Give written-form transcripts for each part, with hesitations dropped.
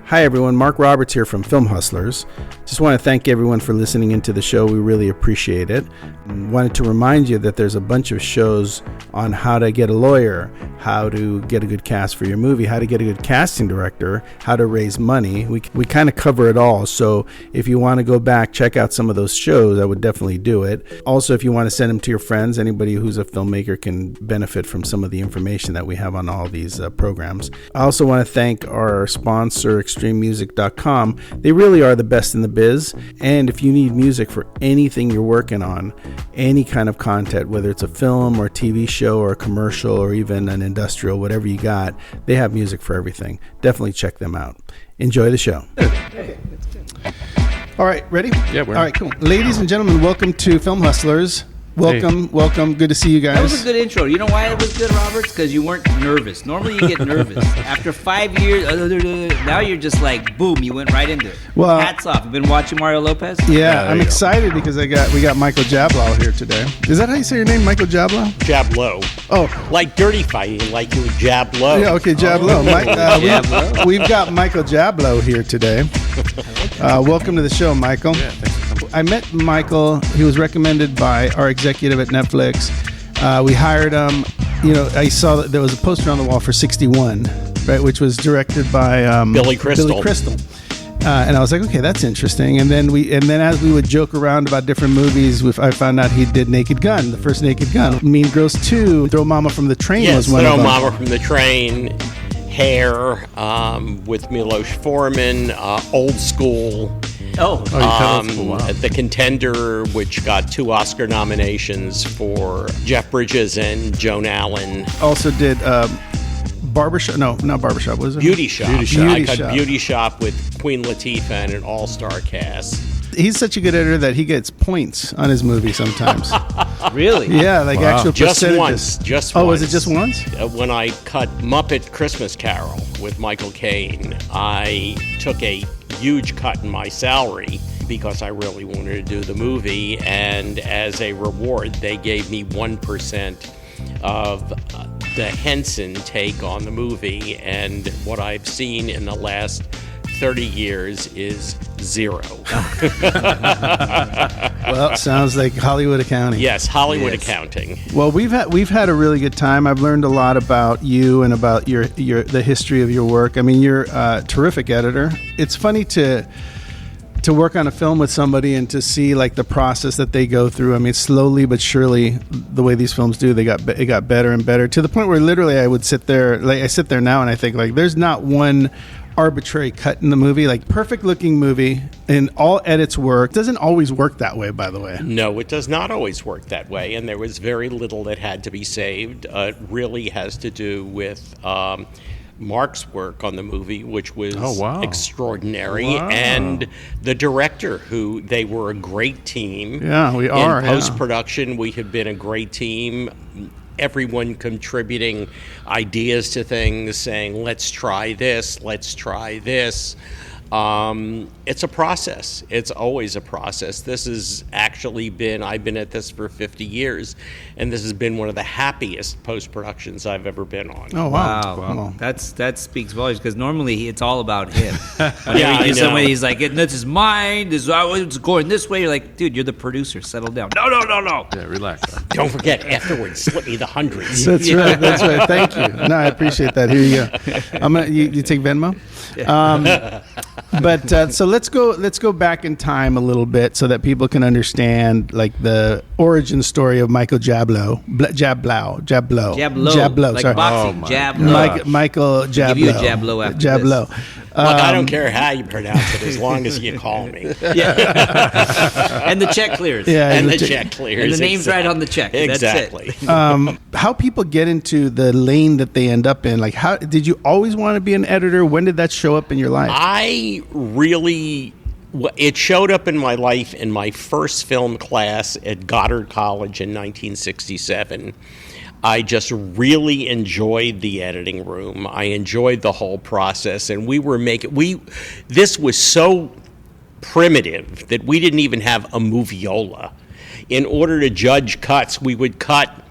Hi everyone, Mark Roberts here from Film Hustlers. Just want to thank everyone for listening into the show. We really appreciate it. Wanted to remind you that there's a bunch of shows on how to get a lawyer, how to get a good cast for your movie, how to get a good casting director, how to raise money. We kind of cover it all. So if you want to go back, check out some of those shows, I would definitely do it. Also, if you want to send them to your friends, anybody who's a filmmaker can benefit from some of the information that we have on all these programs. I also want to thank our sponsor, extrememusic.com. They really are the best in the biz. And if you need music for anything you're working on, any kind of content, whether it's a film or a TV show or a commercial or even an industrial, whatever you got, they have music for everything. Definitely check them out. Enjoy the show. Okay, that's good. All right, ready? Yeah, we're all right, cool. Ladies and gentlemen, welcome to Film Hustlers. Welcome. Good to see you guys. That was a good intro. You know why it was good, Roberts? Because you weren't nervous. Normally you get nervous. After 5 years, now you're just like, boom, you went right into it. Well, hats off. You been watching Mario Lopez? Yeah, I'm excited because we got Michael Jablow here today. Is that how you say your name, Michael Jablow? Jablow. Oh. Like dirty fighting, like you Jablow. Yeah, okay, Jablow. Jablow. We've got Michael Jablow here today. Welcome to the show, Michael. Yeah, thanks for coming. I met Michael. He was recommended by our executive at Netflix. We hired him. You know, I saw that there was a poster on the wall for 61, right, which was directed by Billy Crystal. And I was like, okay, that's interesting. And then as we would joke around about different movies, I found out he did Naked Gun, the first Naked Gun. Mean Girls 2, Throw Mama from the Train was one of them. Throw Mama from the Train, Hair, with Milos Forman, Old School. Oh, Wow. The Contender, which got 2 Oscar nominations for Jeff Bridges and Joan Allen. Also did Barbershop. No, not Barbershop. Was it? Beauty Shop. Beauty I Shop. cut Beauty Shop with Queen Latifah and an all-star cast. He's such a good editor that he gets points on his movie sometimes. really? Yeah, like actual Just percentages. once. Just Oh, once. was it just once? When I cut Muppet Christmas Carol with Michael Caine, I took a huge cut in my salary because I really wanted to do the movie, and as a reward, they gave me 1% of the Henson take on the movie, and what I've seen in the last 30 years is 0. Well, sounds like Hollywood accounting. Yes, Hollywood accounting. Well, we've had a really good time. I've learned a lot about you and about the history of your work. I mean, you're a terrific editor. It's funny to work on a film with somebody and to see like the process that they go through. I mean, slowly but surely, the way these films do, it got better and better to the point where literally I would sit there, like I sit there now and I think like there's not one arbitrary cut in the movie. Like perfect looking movie and all edits work. Doesn't always work that way, by the way. No, it does not always work that way, and there was very little that had to be saved. It really has to do with Mark's work on the movie, which was extraordinary, and the director, who they were a great team. Yeah, we are. In post-production, we have been a great team. Everyone contributing ideas to things, saying, let's try this, let's try this. It's a process. It's always a process. This has actually been, I've been at this for 50 years, and this has been one of the happiest post-productions I've ever been on. Oh, wow. Wow. That speaks volumes, because normally it's all about him. Yeah, I know. Somebody, he's like, this is mine, it's going this way. You're like, dude, you're the producer, settle down. No. Yeah, relax. Don't forget, afterwards, slip me the hundreds. That's right. Thank you. No, I appreciate that. Here you go. You take Venmo? But so let's go back in time a little bit so that people can understand like the origin story of Michael Jablow. Jablow. Like Sorry. boxing. Jablow. Michael Jablow. Give you a Jablow after Jablow. this. Look, I don't care how you pronounce it, as long as you call me. And the check clears. Yeah, And the check clears. And the name's right on the check. Exactly. That's it. How people get into the lane that they end up in? Like, how did you always want to be an editor? When did that show up in your life? It showed up in my life in my first film class at Goddard College in 1967. I just really enjoyed the editing room. I enjoyed the whole process, and this was so primitive that we didn't even have a moviola. In order to judge cuts, we would cut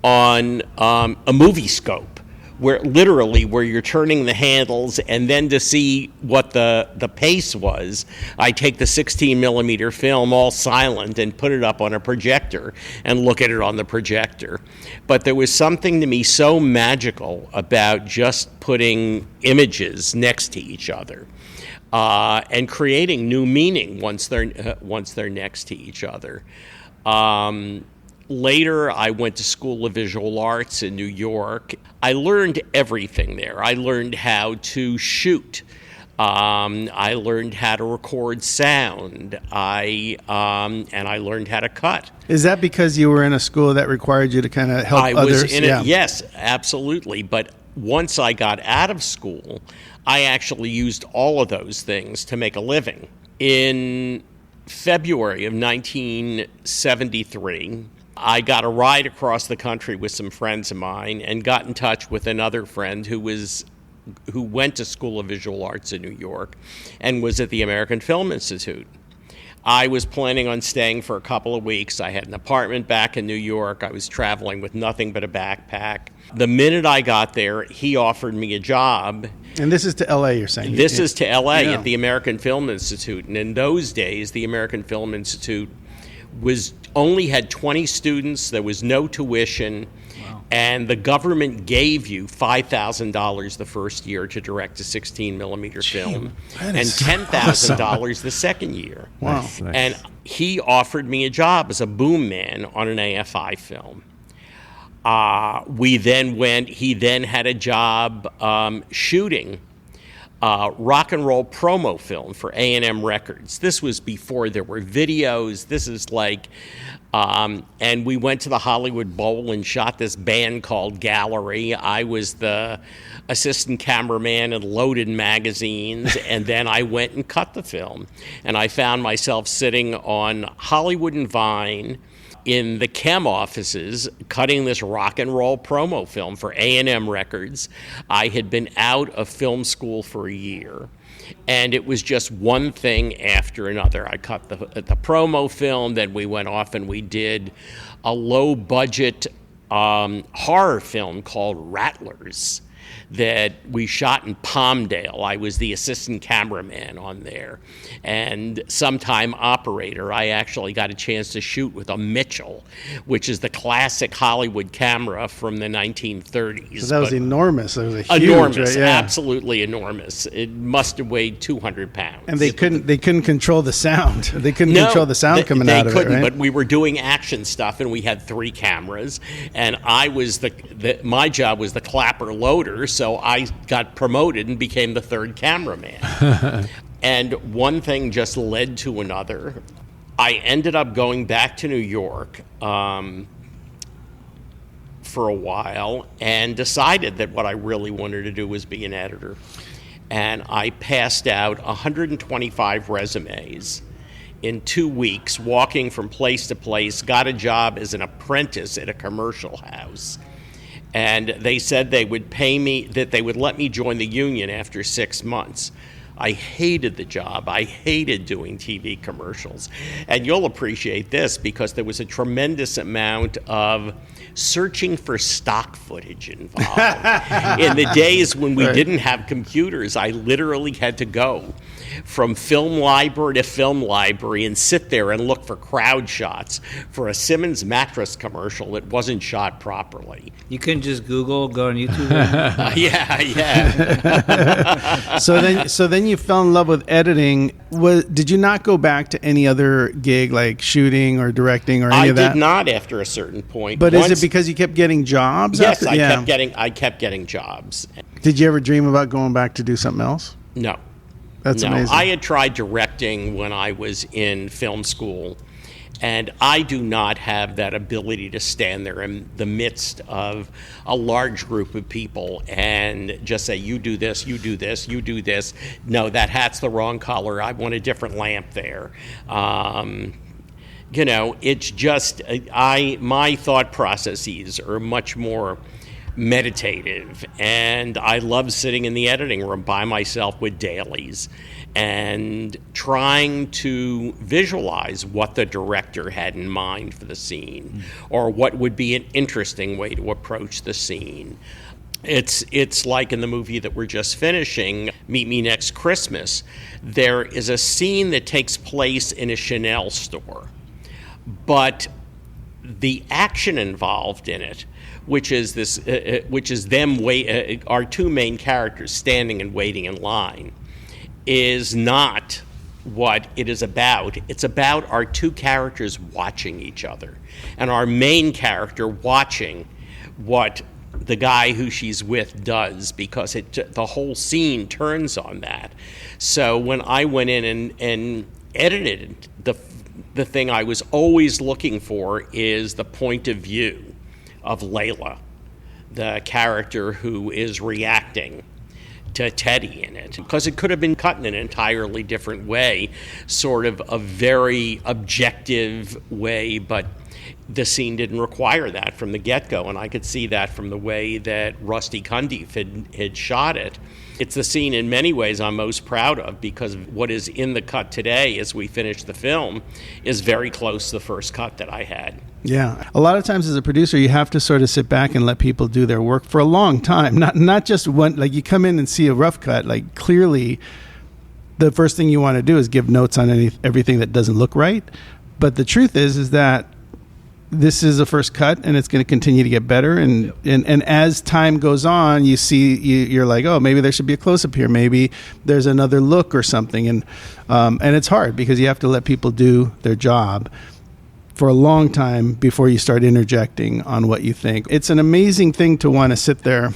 on a movie scope, where you're turning the handles, and then to see what the pace was, I take the 16 millimeter film all silent and put it up on a projector and look at it on the projector. But there was something to me so magical about just putting images next to each other. And creating new meaning once they're next to each other. Later, I went to School of Visual Arts in New York. I learned everything there. I learned how to shoot. I learned how to record sound. And I learned how to cut. Is that because you were in a school that required you to kind of help others? Was in it. Yes, absolutely. But once I got out of school, I actually used all of those things to make a living. In February of 1973, I got a ride across the country with some friends of mine and got in touch with another friend who went to School of Visual Arts in New York and was at the American Film Institute. I was planning on staying for a couple of weeks. I had an apartment back in New York. I was traveling with nothing but a backpack. The minute I got there, he offered me a job. And this is to L.A., you're saying? This is to L.A. At the American Film Institute. And in those days, the American Film Institute only had 20 students. There was no tuition. Wow. And the government gave you $5,000 the first year to direct a 16 millimeter film, and $10,000 the second year. Wow. Nice. And he offered me a job as a boom man on an AFI film. He then had a job shooting rock and roll promo film for A&M Records. This was before there were videos. This is like, and we went to the Hollywood Bowl and shot this band called Gallery. I was the assistant cameraman in Loaded magazines, and then I went and cut the film. And I found myself sitting on Hollywood and Vine in the chem offices cutting this rock and roll promo film for A&M Records. I had been out of film school for a year, and it was just one thing after another. I cut the promo film, then we went off and we did a low-budget horror film called Rattlers that we shot in Palmdale. I was the assistant cameraman on there. And sometime operator. I actually got a chance to shoot with a Mitchell, which is the classic Hollywood camera from the 1930s. So that was enormous. It was a huge, enormous, right? Yeah. Absolutely enormous. It must have weighed 200 pounds. And they couldn't control the sound. They couldn't control the sound coming out of it, right? They couldn't, but we were doing action stuff, and we had 3 cameras. And I was my job was the clapper loader, so I got promoted and became the 3rd cameraman. And one thing just led to another. I ended up going back to New York for a while and decided that what I really wanted to do was be an editor. And I passed out 125 resumes in 2 weeks, walking from place to place, got a job as an apprentice at a commercial house. And they said they would pay me, that they would let me join the union after 6 months. I hated the job. I hated doing TV commercials. And you'll appreciate this because there was a tremendous amount of searching for stock footage involved. In the days when we didn't have computers, I literally had to go from film library to film library and sit there and look for crowd shots for a Simmons mattress commercial that wasn't shot properly. You couldn't just Google, go on YouTube? Yeah. So then you fell in love with editing. Did you not go back to any other gig like shooting or directing or any of that? I did not after a certain point. But is it because you kept getting jobs? Yes, I kept getting jobs. Did you ever dream about going back to do something else? No. That's amazing. I had tried directing when I was in film school, and I do not have that ability to stand there in the midst of a large group of people and just say, you do this, you do this, you do this. No, that hat's the wrong color. I want a different lamp there. It's just, my thought processes are much more meditative, and I love sitting in the editing room by myself with dailies and trying to visualize what the director had in mind for the scene or what would be an interesting way to approach the scene. It's like in the movie that we're just finishing, Meet Me Next Christmas. There is a scene that takes place in a Chanel store, but the action involved in it, which is our two main characters standing and waiting in line, is not what it is about. It's about our two characters watching each other, and our main character watching what the guy who she's with does, because the whole scene turns on that. So when I went in and edited the thing I was always looking for is the point of view of Layla, the character who is reacting to Teddy in it, because it could have been cut in an entirely different way, sort of a very objective way, but the scene didn't require that from the get-go, and I could see that from the way that Rusty Cundiff had shot it. It's the scene in many ways I'm most proud of, because what is in the cut today as we finish the film is very close to the first cut that I had. Yeah. A lot of times as a producer, you have to sort of sit back and let people do their work for a long time. Not just one, like you come in and see a rough cut, like clearly the first thing you want to do is give notes on everything that doesn't look right. But the truth is that this is a first cut, and it's going to continue to get better. And as time goes on, you see, you're like, oh, maybe there should be a close-up here. Maybe there's another look or something. And it's hard because you have to let people do their job for a long time before you start interjecting on what you think. It's an amazing thing to want to sit there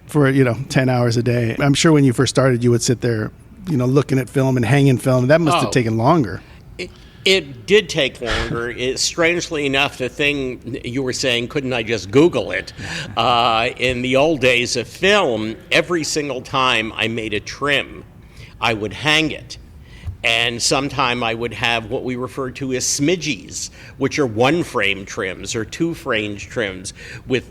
for, 10 hours a day. I'm sure when you first started, you would sit there, looking at film and hanging film. That must have taken longer. It did take longer. Strangely enough, the thing you were saying, couldn't I just Google it? In the old days of film, every single time I made a trim, I would hang it. And sometime I would have what we refer to as smidgies, which are one-frame trims or two-frame trims with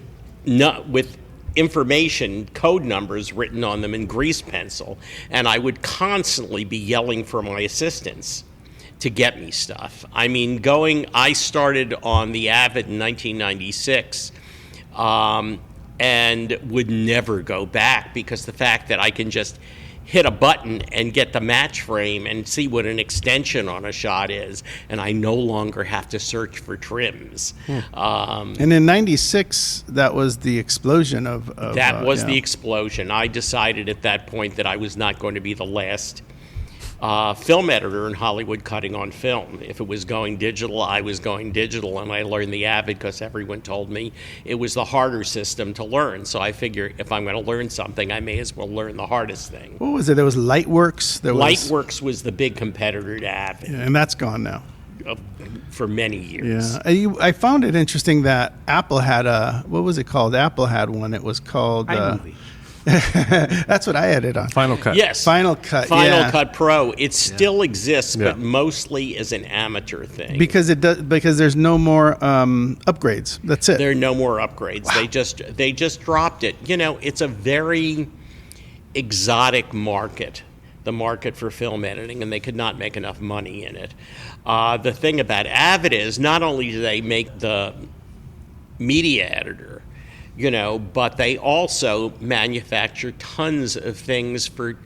information, code numbers written on them in grease pencil. And I would constantly be yelling for my assistants to get me stuff. I mean, I started on the Avid in 1996 and would never go back, because the fact that I can just hit a button and get the match frame and see what an extension on a shot is, and I no longer have to search for trims. And in 96, that was the explosion of that was the explosion. I decided at that point that I was not going to be the last film editor in Hollywood cutting on film. If it was going digital, I was going digital, and I learned the Avid because everyone told me it was the harder system to learn. So I figure if I'm going to learn something, I may as well learn the hardest thing. What was it? There was Lightworks. Lightworks was the big competitor to Avid. Yeah, and that's gone now. For many years. Yeah, I found it interesting that Apple had what was it called? Apple had one. It was called iMovie. That's what I edited on. Final Cut. Yes. Final Cut. Final Cut Pro. It still exists, but mostly as an amateur thing. Because because there's no more upgrades. That's it. There are no more upgrades. Wow. They just dropped it. It's a very exotic market, the market for film editing, and they could not make enough money in it. The thing about Avid is not only do they make the media editor, but they also manufacture tons of things for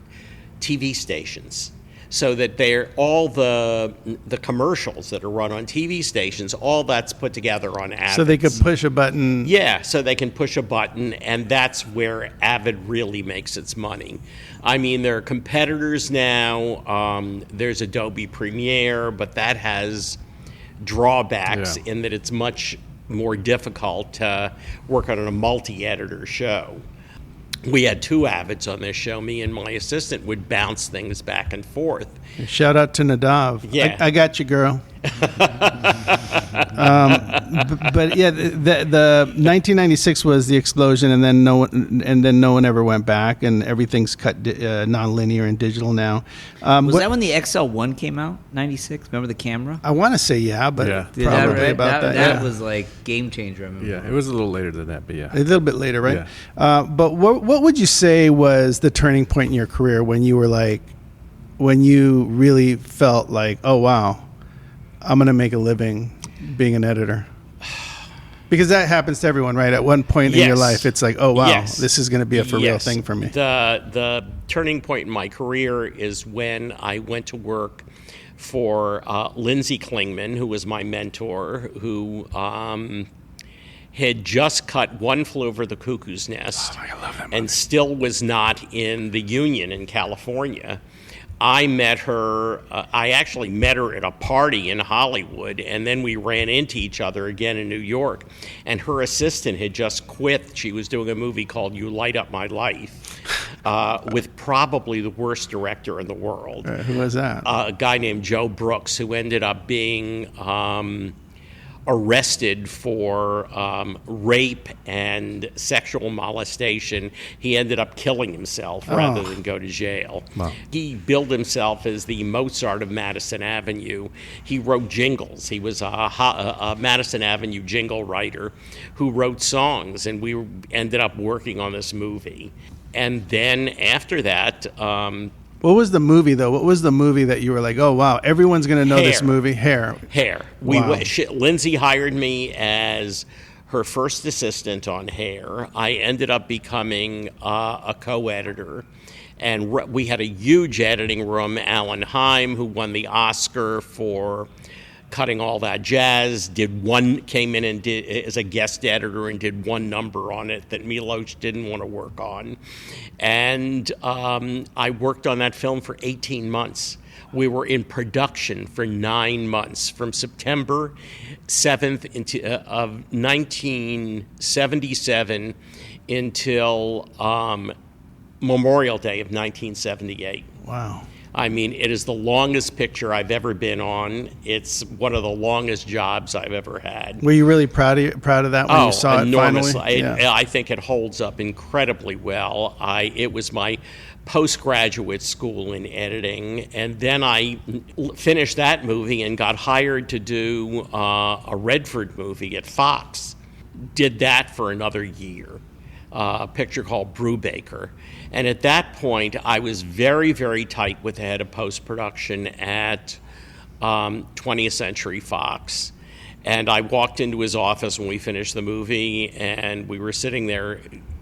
TV stations, so that they're all the commercials that are run on TV stations, all that's put together on Avid. So they could push a button. Yeah, so they can push a button, and that's where Avid really makes its money. I mean, there are competitors now. There's Adobe Premiere, but that has drawbacks in that it's much more difficult to work on a multi-editor show. We had two Avids on this show. Me and my assistant would bounce things back and forth. Shout out to Nadav. Yeah. I got you, girl. But yeah, the 1996 was the explosion, and then no one ever went back, and everything's cut non-linear and digital now. Was that when the XL1 came out? 96. Remember the camera? I want to say but probably about that. That was like game changer. I remember. Yeah, it was a little later than that, but a little bit later, right? Yeah. But what would you say was the turning point in your career when you were like, when you really felt like, oh wow, I'm going to make a living being an editor? Because that happens to everyone, right? At one point in your Yes. life, it's like, oh, wow, Yes. this is going to be a for real Yes. thing for me. The turning point in my career is when I went to work for Lindsay Klingman, who was my mentor, who had just cut One Flew Over the Cuckoo's Nest and still was not in the union in California. I met her, I actually met her at a party in Hollywood, and then we ran into each other again in New York. And her assistant had just quit. She was doing a movie called You Light Up My Life with probably the worst director in the world. Who was that? A guy named Joe Brooks, who ended up being arrested for rape and sexual molestation. He ended up killing himself rather than go to jail. Wow. He billed himself as the Mozart of Madison Avenue. He wrote jingles. He was a Madison Avenue jingle writer who wrote songs, and we ended up working on this movie. And then after that, what was the movie, though? What was the movie that you were like, oh, wow, everyone's going to know this Hair. movie? Hair. Wow. Lindsay hired me as her first assistant on Hair. I ended up becoming a co-editor. And we had a huge editing room. Alan Heim, who won the Oscar for Cutting All That Jazz, came in and did as a guest editor and did one number on it that Milos didn't want to work on. And I worked on that film for 18 months. We were in production for 9 months, from September 7th of 1977 until Memorial Day of 1978. Wow. I mean, it is the longest picture I've ever been on. It's one of the longest jobs I've ever had. Were you really proud of that when you saw enormously. it finally? I think it holds up incredibly well. It was my postgraduate school in editing, and then I finished that movie and got hired to do a Redford movie at Fox. Did that for another year. A picture called Brubaker. And at that point, I was very, very tight with the head of post-production at 20th Century Fox. And I walked into his office when we finished the movie, and we were sitting there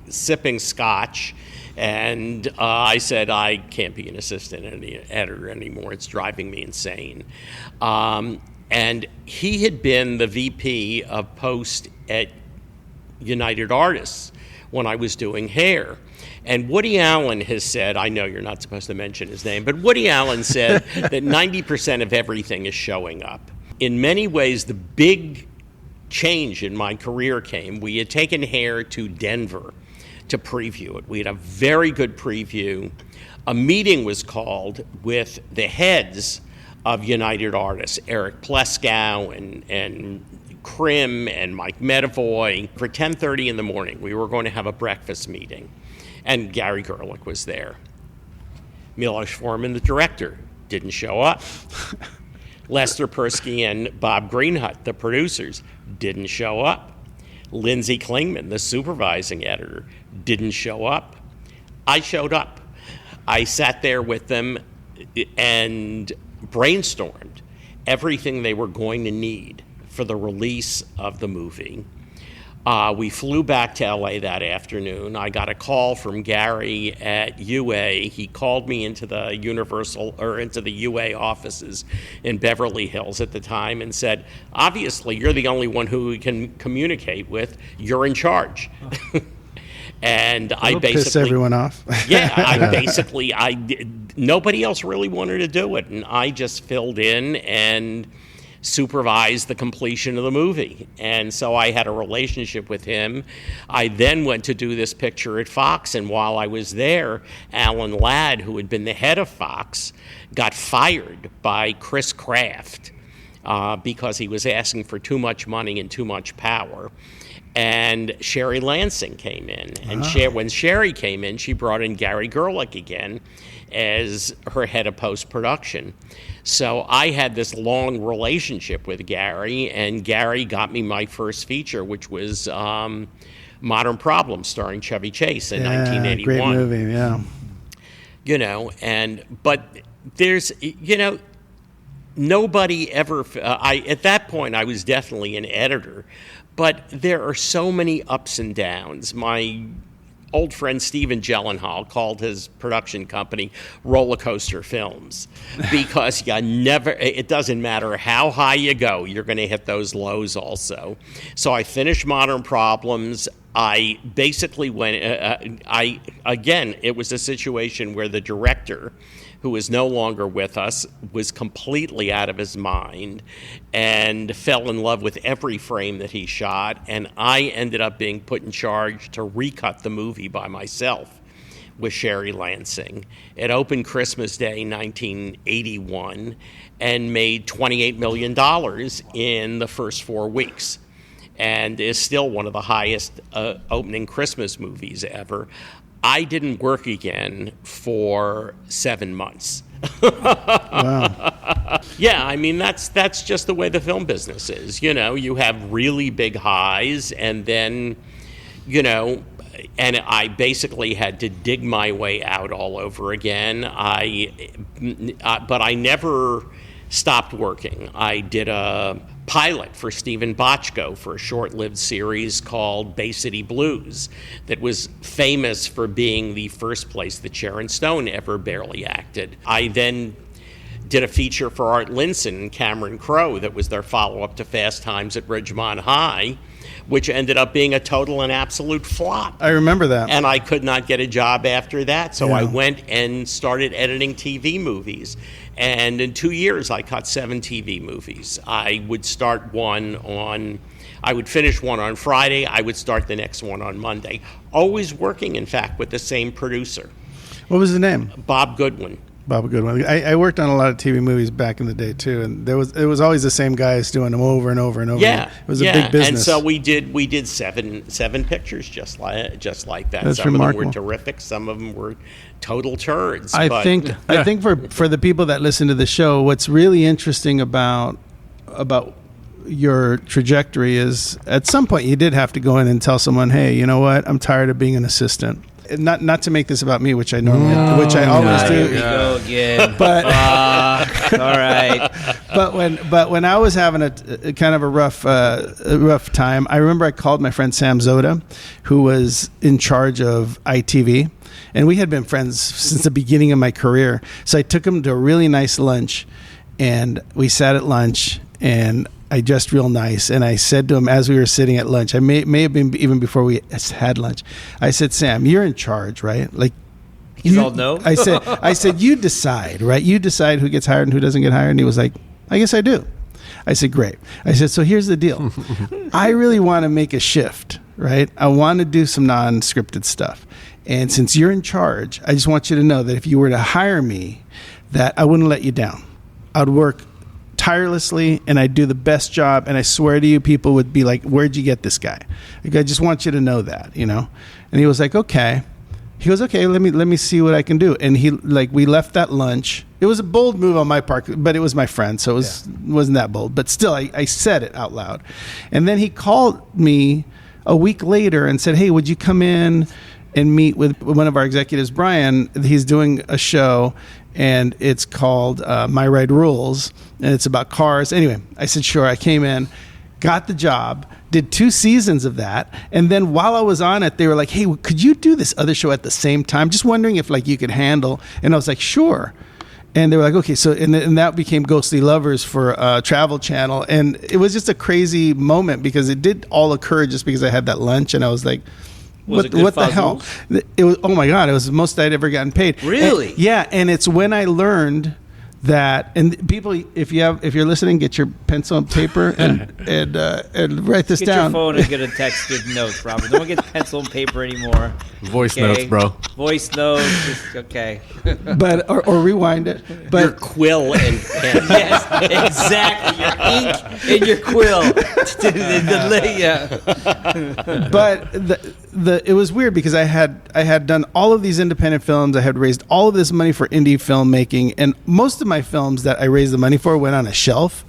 sipping scotch. And I said, I can't be an assistant editor anymore. It's driving me insane. And he had been the VP of Post at United Artists when I was doing Hair. And Woody Allen has said, I know you're not supposed to mention his name, but Woody Allen said that 90% of everything is showing up. In many ways, the big change in my career came. We had taken Hair to Denver to preview it. We had a very good preview. A meeting was called with the heads of United Artists, Eric Pleskow and Krim and Mike Medavoy. For 10:30 in the morning, we were going to have a breakfast meeting. And Gary Gerlich was there. Milos Forman, the director, didn't show up. Lester Persky and Bob Greenhut, the producers, didn't show up. Lindsay Klingman, the supervising editor, didn't show up. I showed up. I sat there with them and brainstormed everything they were going to need for the release of the movie. We flew back to LA that afternoon. I got a call from Gary at UA. He called me into the into the UA offices in Beverly Hills at the time and said, obviously, you're the only one who we can communicate with. You're in charge. And I basically piss everyone off. Nobody else really wanted to do it. And I just filled in and supervised the completion of the movie. And so I had a relationship with him. I then went to do this picture at Fox, and while I was there, Alan Ladd, who had been the head of Fox, got fired by Chris Kraft because he was asking for too much money and too much power. And Sherry Lansing came in. And when Sherry came in, she brought in Gary Gerlich again as her head of post-production. So I had this long relationship with Gary, and Gary got me my first feature, which was Modern Problems, starring Chevy Chase in 1981. Great movie, yeah. But there's, nobody ever, at that point I was definitely an editor, But there are so many ups and downs. My old friend Stephen Gyllenhaal called his production company Roller Coaster Films because it doesn't matter how high you go, you're going to hit those lows also. So I finished Modern Problems. I basically went, it was a situation where the director, who is no longer with us, was completely out of his mind and fell in love with every frame that he shot. And I ended up being put in charge to recut the movie by myself with Sherry Lansing. It opened Christmas Day 1981 and made $28 million in the first 4 weeks, and is still one of the highest opening Christmas movies ever. I didn't work again for 7 months. Wow. Yeah, I mean, that's just the way the film business is. You know, you have really big highs, and then, you know, and I basically had to dig my way out all over again. But I never stopped working. I did a pilot for Stephen Bochco for a short-lived series called Bay City Blues that was famous for being the first place that Sharon Stone ever barely acted. I then did a feature for Art Linson and Cameron Crowe that was their follow-up to Fast Times at Ridgemont High, which ended up being a total and absolute flop. I remember that. And I could not get a job after that, so I went and started editing TV movies. And in 2 years, I cut 7 TV movies. I would finish one on Friday. I would start the next one on Monday. Always working, in fact, with the same producer. What was the name? Bob Goodwin. Bob Goodwin. I worked on a lot of TV movies back in the day too, and it was always the same guys doing them over and over and over. Yeah, it was a big business. And so we did seven pictures just like that. That's some remarkable. of them were terrific. Some of them were total turds. I think for the people that listen to the show, what's really interesting about your trajectory is at some point you did have to go in and tell someone, hey, you know what? I'm tired of being an assistant. Not to make this about me, which I always do. Here we go again. But all right. But when I was having a kind of a rough time, I remember I called my friend Sam Zoda, who was in charge of ITV, and we had been friends since the beginning of my career. So I took him to a really nice lunch, and we sat at lunch, and I dressed real nice, and I said to him as we were sitting at lunch, I may have been even before we had lunch, I said, Sam, you're in charge, right? Like, He's all no? I said, you decide, right? You decide who gets hired and who doesn't get hired. And he was like, I guess I do. I said, great. I said, so here's the deal. I really want to make a shift, right? I want to do some non-scripted stuff. And since you're in charge, I just want you to know that if you were to hire me, that I wouldn't let you down. I'd work tirelessly, and I do the best job, and I swear to you, people would be like, where'd you get this guy? Like, I just want you to know that, you know. And he was like, okay. He goes, okay, let me see what I can do. And we left that lunch. It was a bold move on my part, but it was my friend, so it wasn't that bold. But still, I said it out loud. And then he called me a week later and said, hey, would you come in and meet with one of our executives, Brian? He's doing a show, and it's called My Ride Rules, and it's about cars. Anyway, I said, sure. I came in, got the job, did 2 seasons of that, and then while I was on it, they were like, hey, could you do this other show at the same time? Just wondering if you could handle. And I was like, sure. And they were like, okay, so and that became Ghostly Lovers for Travel Channel, and it was just a crazy moment because it did all occur just because I had that lunch, and I was like, what the hell? It was, oh my God, it was the most I'd ever gotten paid. Really? And it's when I learned that, and people, if you're listening, get your pencil and paper and write this down. Get your phone and get a text with notes, Robert. No one gets pencil and paper anymore. Voice notes, bro. Voice notes. Okay. But or rewind it. But your quill and pen. Yes, exactly. Your ink and your quill. But it was weird because I had done all of these independent films. I had raised all of this money for indie filmmaking, and most of my films that I raised the money for went on a shelf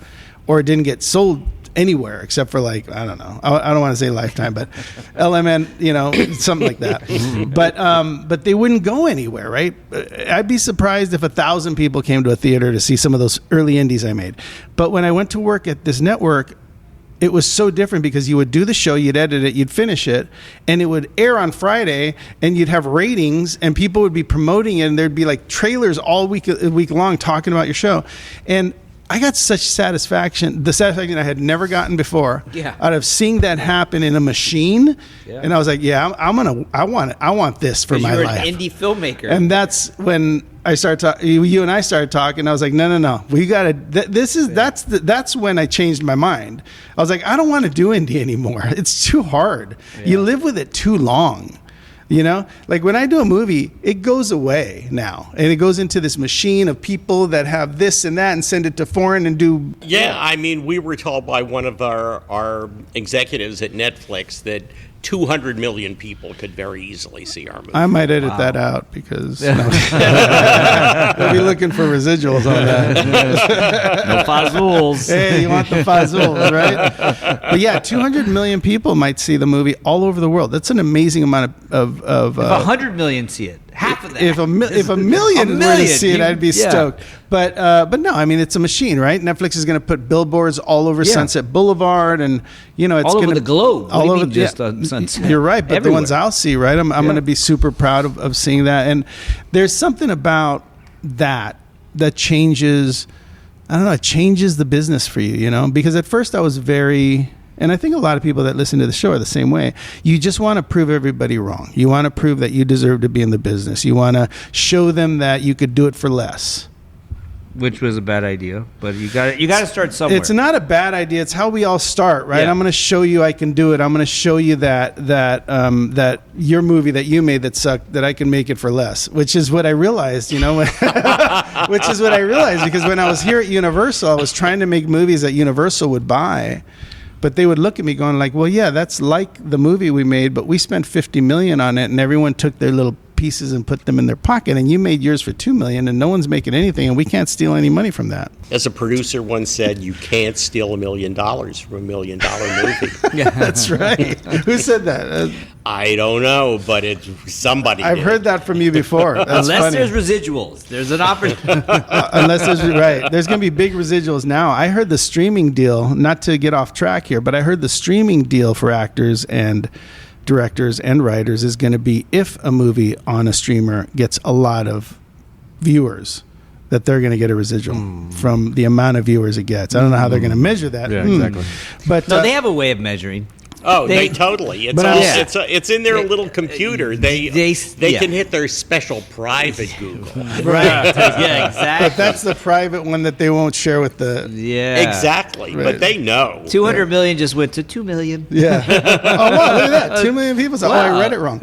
or didn't get sold anywhere except for I don't know. I don't want to say Lifetime, but LMN, something like that. But they wouldn't go anywhere, right? I'd be surprised if 1,000 people came to a theater to see some of those early indies I made. But when I went to work at this network, it was so different because you would do the show, you'd edit it, you'd finish it, and it would air on Friday, and you'd have ratings, and people would be promoting it, and there'd be like trailers all week long talking about your show. And I got such satisfaction, the satisfaction I had never gotten before, out of seeing that happen in a machine. Yeah. And I was like, I want this for my life. You're an indie filmmaker. And that's when I started talking. You and I started talking. I was like, no, we got to. That's when I changed my mind. I was like, I don't want to do indie anymore. It's too hard. Yeah. You live with it too long. You know, like when I do a movie, it goes away now, and it goes into this machine of people that have this and that and send it to foreign and do. Yeah, I mean, we were told by one of our executives at Netflix that 200 million people could very easily see our movie. I might edit that out because they'll be looking for residuals on that. No fazools. Hey, you want the fazools, right? But yeah, 200 million people might see the movie all over the world. That's an amazing amount of if 100 million see it, half of that. If a million were to see it, I'd be stoked. But no, I mean, it's a machine, right? Netflix is going to put billboards all over Sunset Boulevard, and it's all over the globe. All over just on Sunset. You're right, but Everywhere. the ones I'll see, right? I'm going to be super proud of seeing that. And there's something about that changes. I don't know. It changes the business for you, because at first I was very. And I think a lot of people that listen to the show are the same way. You just want to prove everybody wrong. You want to prove that you deserve to be in the business. You want to show them that you could do it for less. Which was a bad idea, but you got to start somewhere. It's not a bad idea. It's how we all start, right? Yeah. I'm going to show you I can do it. I'm going to show you that your movie that you made that sucked, that I can make it for less. Which is what I realized, Which is what I realized because when I was here at Universal, I was trying to make movies that Universal would buy. But they would look at me going like, well, yeah, that's like the movie we made, but we spent $50 million on it, and everyone took their little pieces and put them in their pocket, and you made yours for $2 million, and no one's making anything, and we can't steal any money from that. As a producer once said, you can't steal $1 million from $1 million movie. Yeah, that's right. Who said that? I don't know, but it's somebody. I've heard that from you before. That's Unless funny. there's residuals, there's an opportunity. Unless there's there's going to be big residuals now. I heard the streaming deal. Not to get off track here, but I heard the streaming deal for actors and directors and writers is going to be if a movie on a streamer gets a lot of viewers, that they're going to get a residual from the amount of viewers it gets. I don't know how they're going to measure that. Yeah, exactly. But no, they have a way of measuring. Oh, they totally. It's in their little computer. They can hit their special private Google. Right. Yeah, exactly. But that's the private one that they won't share with the. Exactly. Right. But they know. 200 million just went to 2 million. Yeah. Oh, wow, look at that. 2 million people. So, I read it wrong.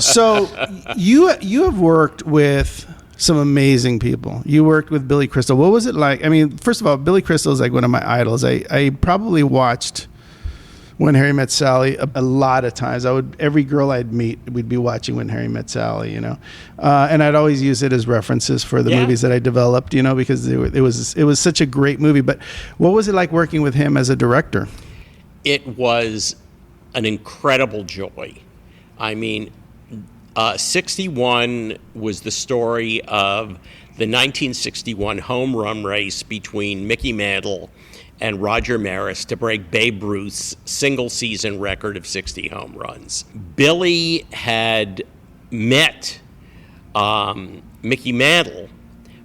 So you have worked with some amazing people. You worked with Billy Crystal. What was it like? I mean, first of all, Billy Crystal is like one of my idols. I probably watched When Harry Met Sally a lot of times. Every girl I'd meet, we'd be watching When Harry Met Sally, and I'd always use it as references for the movies that I developed, because it was such a great movie. But what was it like working with him as a director? It was an incredible joy. I mean, 61 was the story of the 1961 home run race between Mickey Mantle and Roger Maris to break Babe Ruth's single-season record of 60 home runs. Billy had met Mickey Mantle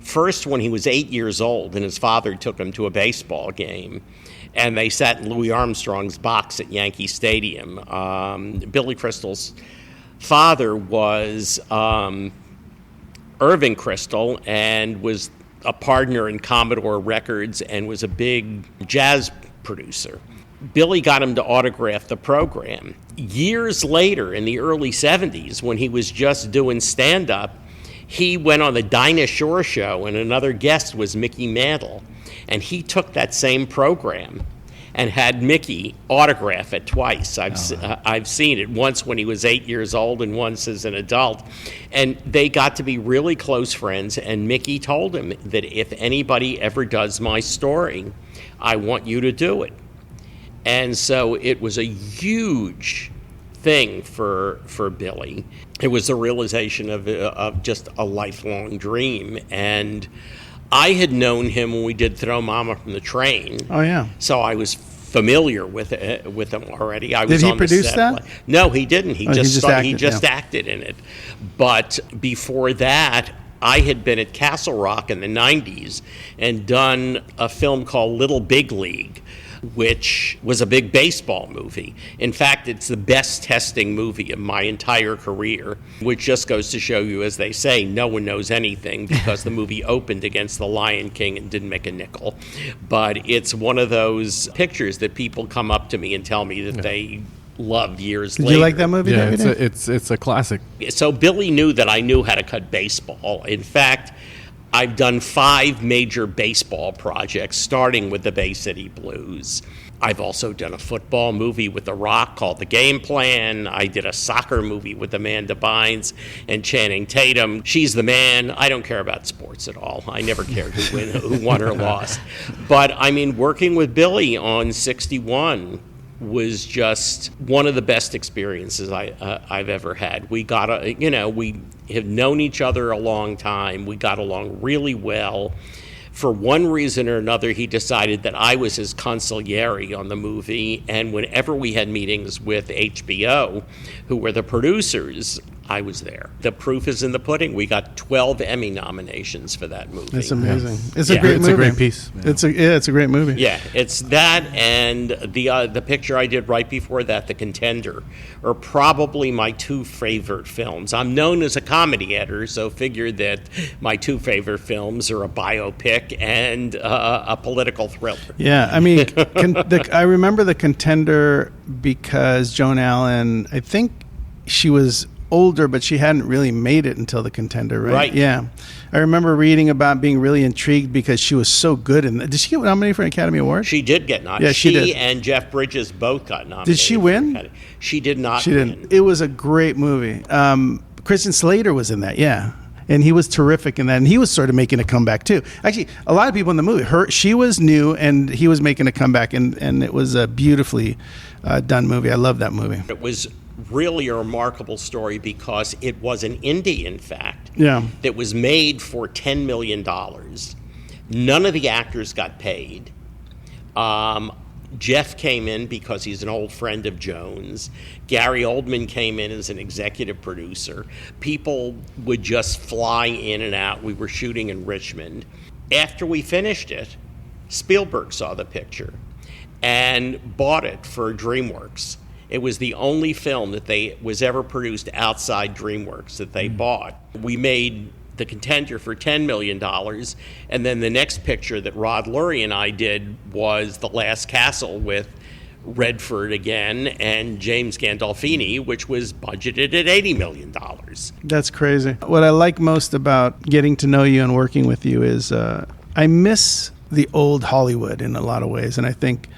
first when he was 8 years old, and his father took him to a baseball game, and they sat in Louis Armstrong's box at Yankee Stadium. Billy Crystal's father was Irving Crystal and was a partner in Commodore Records and was a big jazz producer. Billy got him to autograph the program. Years later, in the early 70s, when he was just doing stand-up, he went on the Dinah Shore show, and another guest was Mickey Mantle. And he took that same program and had Mickey autograph it twice. I've seen it, once when he was 8 years old and once as an adult. And they got to be really close friends, and Mickey told him that if anybody ever does my story, I want you to do it. And so it was a huge thing for Billy. It was a realization of just a lifelong dream. And I had known him when we did Throw Mama from the Train. Oh, yeah. So I was familiar with him already. I Did was he on produce the set. that? No, he didn't. He just acted, acted in it. But before that, I had been at Castle Rock in the 90s and done a film called Little Big League, which was a big baseball movie. In fact, it's the best testing movie of my entire career, which just goes to show you, as they say, no one knows anything, because the movie opened against The Lion King and didn't make a nickel. But it's one of those pictures that people come up to me and tell me that they loved years later. Did you like that movie? Yeah, David? it's a classic. So Billy knew that I knew how to cut baseball. In fact, I've done 5 major baseball projects, starting with the Bay City Blues. I've also done a football movie with The Rock called The Game Plan. I did a soccer movie with Amanda Bynes and Channing Tatum. She's the man. I don't care about sports at all. I never cared who won or lost. But, I mean, working with Billy on 61 was just one of the best experiences I've ever had. We we have known each other a long time. We got along really well. For one reason or another, he decided that I was his consigliere on the movie, and whenever we had meetings with HBO, who were the producers, I was there. The proof is in the pudding. We got 12 Emmy nominations for that movie. That's amazing. Yeah. It's a great movie. It's a great piece. Yeah. It's a great movie. Yeah, it's that and the picture I did right before that, The Contender, are probably my 2 favorite films. I'm known as a comedy editor, so figure that my 2 favorite films are a biopic and a political thriller. Yeah, I mean, I remember The Contender because Joan Allen, I think she was older, but she hadn't really made it until The Contender, right? Right. Yeah. I remember reading about being really intrigued because she was so good in that. Did she get nominated for an Academy Award? She did get nominated. Yeah, she did. She and Jeff Bridges both got nominated. Did she win? She did not She win. didn't. It was a great movie. Christian Slater was in that, yeah. And he was terrific in that. And he was sort of making a comeback, too. Actually, a lot of people in the movie, she was new, and he was making a comeback. And it was a beautifully done movie. I love that movie. It was really a remarkable story because it was an indie, in fact, that was made for $10 million. None of the actors got paid. Jeff came in because he's an old friend of Joan's. Gary Oldman came in as an executive producer. People would just fly in and out. We were shooting in Richmond. After we finished it, Spielberg saw the picture and bought it for DreamWorks. It was the only film that was ever produced outside DreamWorks that they bought. We made The Contender for $10 million, and then the next picture that Rod Lurie and I did was The Last Castle with Redford again and James Gandolfini, which was budgeted at $80 million. That's crazy. What I like most about getting to know you and working with you is I miss the old Hollywood in a lot of ways, and I think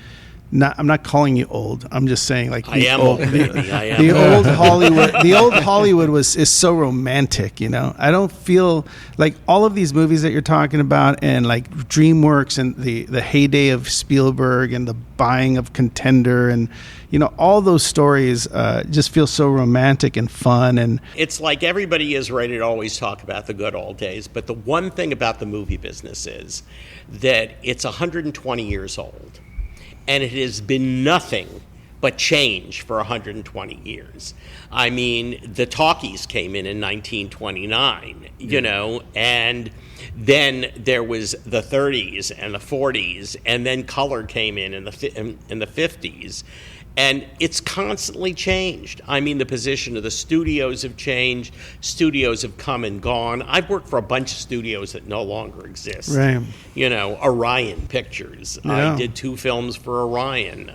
I'm not calling you old. I'm just saying, like, I am old, baby. I am. The old Hollywood. The old Hollywood is so romantic. You know, I don't feel like all of these movies that you're talking about, and like DreamWorks and the heyday of Spielberg and the buying of Contender, and all those stories just feel so romantic and fun. And it's like everybody is ready to always talk about the good old days, but the one thing about the movie business is that it's 120 years old. And it has been nothing but change for 120 years. I mean, the talkies came in 1929, and then there was the 30s and the 40s, and then color came in the 50s. And it's constantly changed. I mean, the position of the studios have changed. Studios have come and gone. I've worked for a bunch of studios that no longer exist. Right. Orion Pictures. Yeah. I did 2 films for Orion.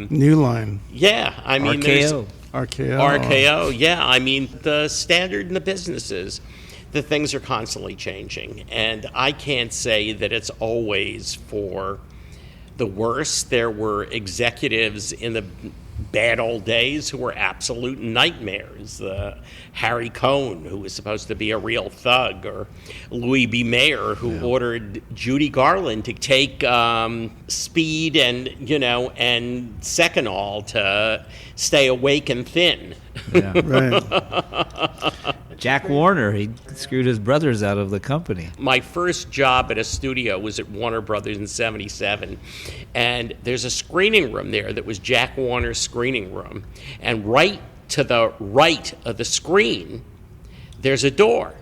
New Line. Yeah, I mean, RKO. RKO, yeah. I mean, the standard in the business is that things are constantly changing. And I can't say that it's always for the worst. There were executives in the bad old days who were absolute nightmares. Harry Cohn, who was supposed to be a real thug, or Louis B. Mayer, who ordered Judy Garland to take speed and Seconal to stay awake and thin. Yeah. Right. Jack Warner, he screwed his brothers out of the company. My first job at a studio was at Warner Brothers in '77, and there's a screening room there that was Jack Warner's screening room, and right to the right of the screen, there's a door,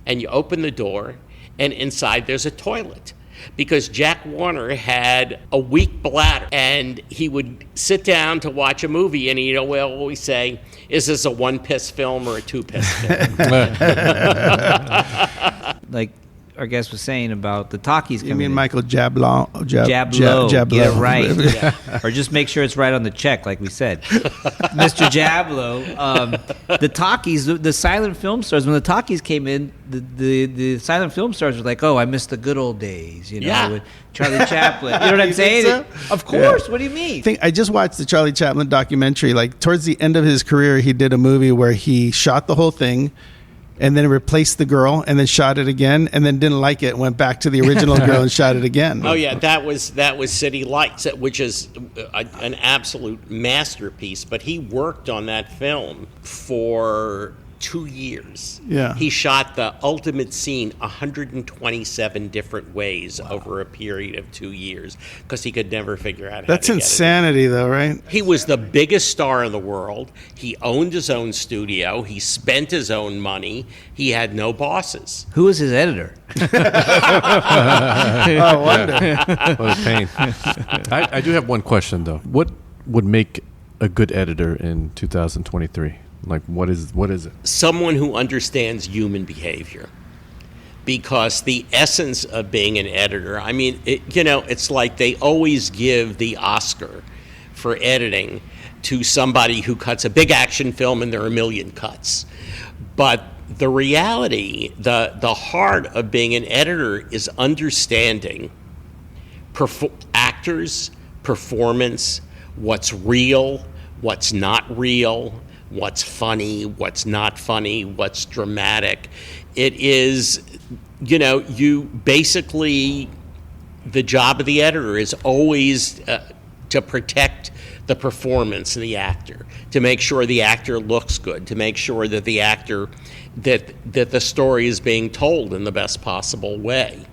and you open the door, and inside there's a toilet. Because Jack Warner had a weak bladder, and he would sit down to watch a movie, and he'd always say, "Is this a one-piss film or a two-piss film?" Like our guest was saying about the talkies coming You mean in. Michael Jablow? Jablow. Jablow. Yeah, right. Yeah. Or just make sure it's right on the check, like we said. Mr. Jablow. The talkies, the silent film stars, when the talkies came in, the silent film stars were like, "Oh, I miss the good old days," Yeah. with Charlie Chaplin. You know what I'm You think saying? so? Of course. Yeah. What do you mean? I just watched the Charlie Chaplin documentary. Like towards the end of his career, he did a movie where he shot the whole thing and then replaced the girl and then shot it again and then didn't like it, went back to the original girl and shot it again. Oh yeah, that was City Lights, which is an absolute masterpiece. But he worked on that film for 2 years. Yeah. He shot the ultimate scene 127 different ways over a period of 2 years because he could never figure out how That's to get it. insanity, though, right? He was the biggest star in the world. He owned his own studio. He spent his own money. He had no bosses. Who was his editor? I wonder. What a pain. I do have one question, though. What would make a good editor in 2023? Like, what is it? Someone who understands human behavior. Because the essence of being an editor, I mean, it's like they always give the Oscar for editing to somebody who cuts a big action film and there are a million cuts. But the reality, the heart of being an editor is understanding actors, performance, what's real, what's not real, what's funny, what's not funny, what's dramatic. It is, you basically, the job of the editor is always to protect the performance of the actor, to make sure the actor looks good, to make sure that the actor, that the story is being told in the best possible way.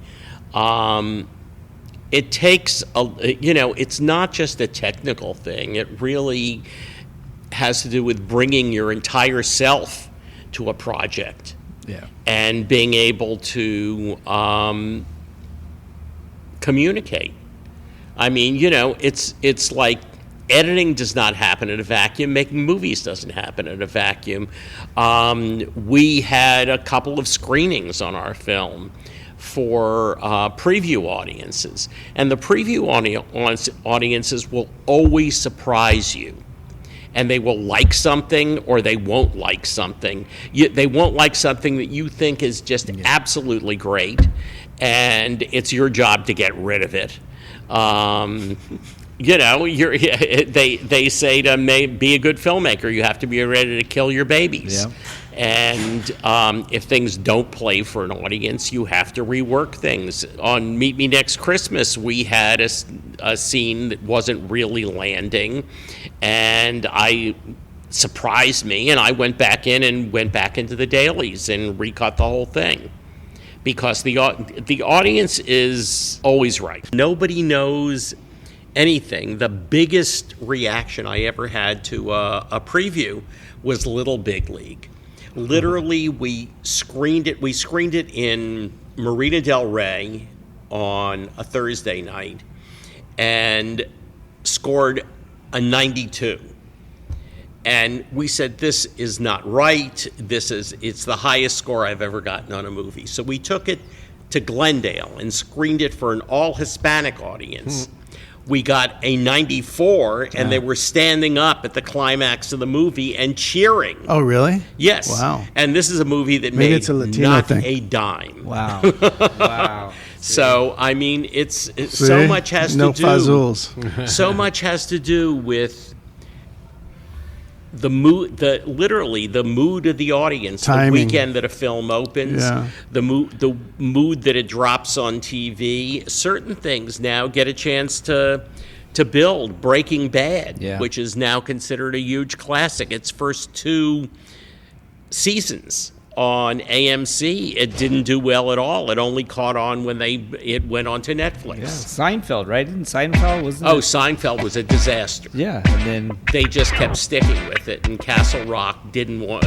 It takes, it's not just a technical thing. It really has to do with bringing your entire self to a project. Yeah. And being able to communicate. I mean, it's like editing does not happen in a vacuum. Making movies doesn't happen in a vacuum. We had a couple of screenings on our film for preview audiences. And the preview audiences will always surprise you. And they will like something or they won't like something. They won't like something that you think is just absolutely great, and it's your job to get rid of it. They say to be a good filmmaker, you have to be ready to kill your babies. Yeah. And if things don't play for an audience, you have to rework things. On Meet Me Next Christmas, we had a scene that wasn't really landing, and surprised me, and I went back into the dailies and recut the whole thing. Because the audience is always right. Nobody knows anything. The biggest reaction I ever had to a preview was Little Big League. Literally, we screened it in Marina del Rey on a Thursday night and scored a 92. And we said, this is not right. It's the highest score I've ever gotten on a movie. So we took it to Glendale and screened it for an all-Hispanic audience. We got a 94, and they were standing up at the climax of the movie and cheering. Oh, really? Yes. Wow. And this is a movie that Maybe made it's a Latino not thing. a dime. Wow. Wow. So, I mean, it's so much has no to do. fazools. So much has to do with the mood, literally the mood of the audience, Timing. the weekend that a film opens, Yeah. the mood that it drops on TV. Certain things now get a chance to to build Breaking Bad, Yeah. which is now considered a huge classic. Its first 2 seasons on AMC, it didn't do well at all. It only caught on when it went onto Netflix. Yeah. Seinfeld, right? Didn't Seinfeld wasn't Oh, it? Seinfeld was a disaster. Yeah, and then They just kept sticking with it, and Castle Rock didn't want.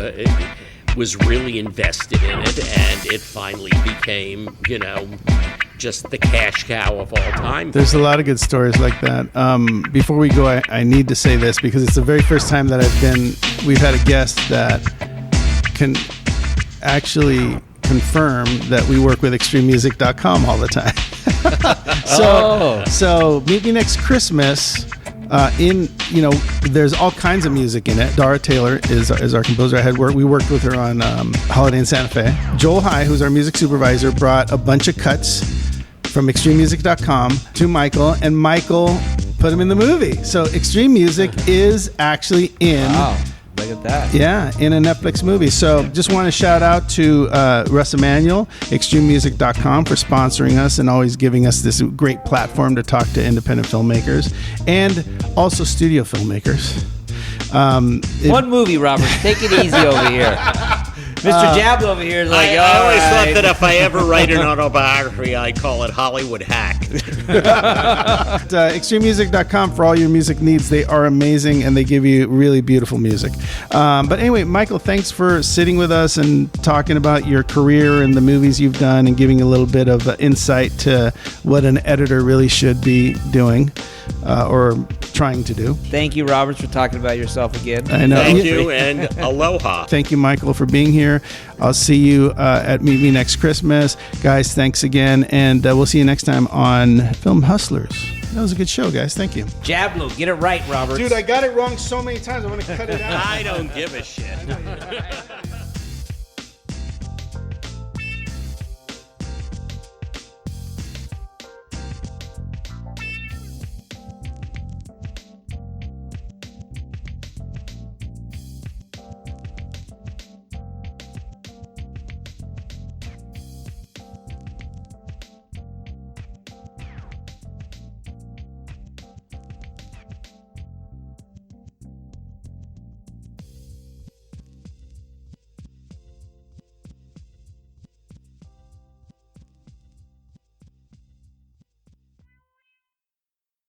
Was really invested in it, and it finally became, just the cash cow of all time. There's a lot of good stories like that. Before we go, I need to say this because it's the very first time that we've had a guest that can actually confirm that we work with extrememusic.com all the time. So meet me next Christmas. There's all kinds of music in it. Dara Taylor is our composer. We worked with her on Holiday in Santa Fe. Joel High, who's our music supervisor, brought a bunch of cuts from extrememusic.com to Michael, and Michael put them in the movie. So Extreme Music is actually in. wow, look at that. Yeah, in a Netflix movie. So just want to shout out to Russ Emanuel, extrememusic.com, for sponsoring us and always giving us this great platform to talk to independent filmmakers and also studio filmmakers. One movie, Robert. Take it easy over here. Mr. Jablow over here is like, I all always right. thought that if I ever write an autobiography, I'd call it Hollywood Hack. Extrememusic.com for all your music needs. They are amazing and they give you really beautiful music. But anyway, Michael, thanks for sitting with us and talking about your career and the movies you've done and giving a little bit of insight to what an editor really should be doing or trying to do. Thank you, Robert, for talking about yourself again. I know. Thank you, and aloha. Thank you, Michael, for being here. I'll see you at Meet Me Next Christmas. Guys, thanks again, and we'll see you next time on Film Hustlers. That was a good show, guys. Thank you. Jablow, get it right, Robert. Dude, I got it wrong so many times. I'm going to cut it out. I don't give a shit.